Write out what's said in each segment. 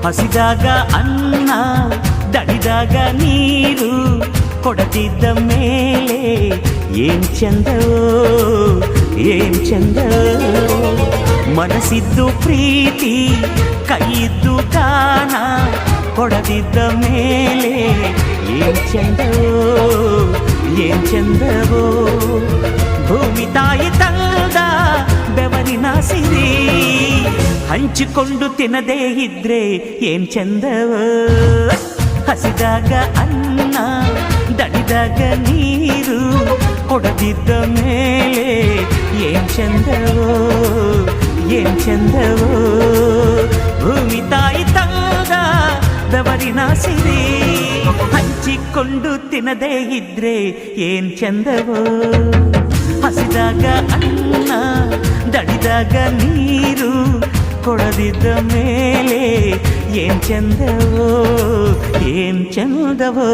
ಹಸಿದಾಗ ಅನ್ನ ದಡಿದಾಗ ನೀರು ಕೊಡದಿದ್ದ ಮೇಲೆ ಏನ್ ಚಂದವೋ ಏನ್ ಚಂದವೋ ಮನಸ್ಸಿದ್ದು ಪ್ರೀತಿ ಕೈಯಿದ್ದು ದಾನ ಕೊಡದಿದ್ದ ಮೇಲೆ ಏನ್ ಚಂದವೋ ಏನ್ ಚಂದವೋ ಭೂಮಿ ತಾಯಿ ತಂದ ಬೆವರಿನ ಸಿರಿ ಹಂಚಿಕೊಂಡು ತಿನ್ನದೇ ಇದ್ರೆ ಏನ್ ಚಂದವೋ ಹಸಿದಾಗ ಅನ್ನ ದಡಿದಾಗ ನೀರು ಕೊಡದಿದ್ದ ಮೇಲೆ ಏನ್ ಚಂದವೋ ಏನ್ ಚಂದವೋ ಭೂಮಿ ತಾಯಿ ತಂದ ಬೆವರಿನ ಸಿರಿ ಹಂಚಿಕೊಂಡು ತಿನ್ನದೇ ಇದ್ರೆ ಏನ್ ಚಂದವೋ ಹಸಿದಾಗ ಅನ್ನ ದಡಿದಾಗ ನೀರು ಕೊಡದಿದ್ದ ಮೇಲೆ ಏನ್ ಚಂದವೋ ಏನ್ ಚಂದವೋ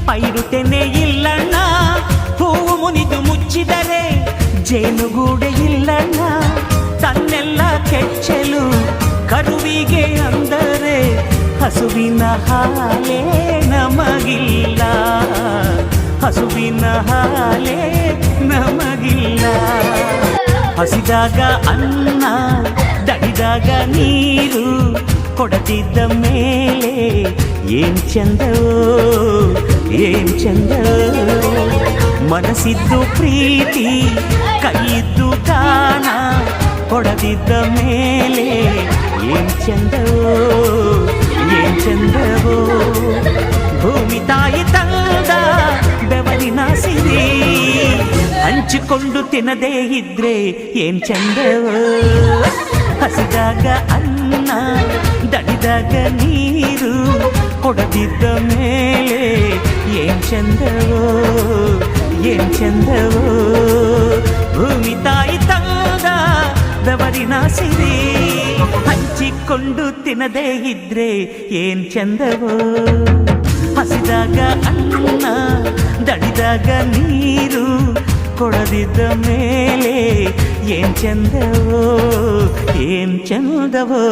ಪೈರುತೆನೆ ಇಲ್ಲಣ್ಣ ಹೂವು ಮುನಿದು ಮುಚ್ಚಿದರೆ ಜೇನುಗೂಡೆ ಇಲ್ಲಣ್ಣ ತನ್ನೆಲ್ಲ ಕೆಚ್ಚಲು ಕರುವಿಗೆ ಅಂದರೆ ಹಸುವಿನ ಹಾಲೇ ನಮಗಿಲ್ಲ ಹಸುವಿನ ಹಾಲೇ ನಮಗಿಲ್ಲ ಹಸಿದಾಗ ಅನ್ನ ದಡಿದಾಗ ನೀರು ಕೊಡದಿದ್ದ ಮೇಲೆ ಏನ್ ಚಂದವೋ ಏನ್ ಚಂದವೋ ಮನಸ್ಸಿದ್ದು ಪ್ರೀತಿ ಕೈಯಿದ್ದು ದಾನ ಕೊಡದಿದ್ದ ಮೇಲೆ ಏನ್ ಚಂದವೋ ಏನ್ ಚಂದವೋ ಭೂಮಿ ತಾಯಿ ತಂದ ಬೆವರಿನ ಸಿರಿ ಹಂಚಿಕೊಂಡು ತಿನ್ನದೇ ಇದ್ರೆ ಏನ್ ಚಂದವೋ ಹಸಿದಾಗ ಅನ್ನ ದಡಿದಾಗ ನೀರು ಕೊಡದಿದ್ದ ಮೇಲೆ ಏನ್ ಚಂದವೋ ಏನ್ ಚಂದವೋ ಭೂಮಿ ತಾಯಿ ತಂದ ಬೆವರಿನ ಸಿರಿ ಹಂಚಿಕೊಂಡು ತಿನ್ನದೇ ಇದ್ರೆ ಏನ್ ಚಂದವೋ ಹಸಿದಾಗ ಅನ್ನ ದಡಿದಾಗ ನೀರು ಕೊಡದಿದ್ದ ಮೇಲೆ ಏನ್ ಚಂದವೋ ಏನ್ ಚಂದವೋ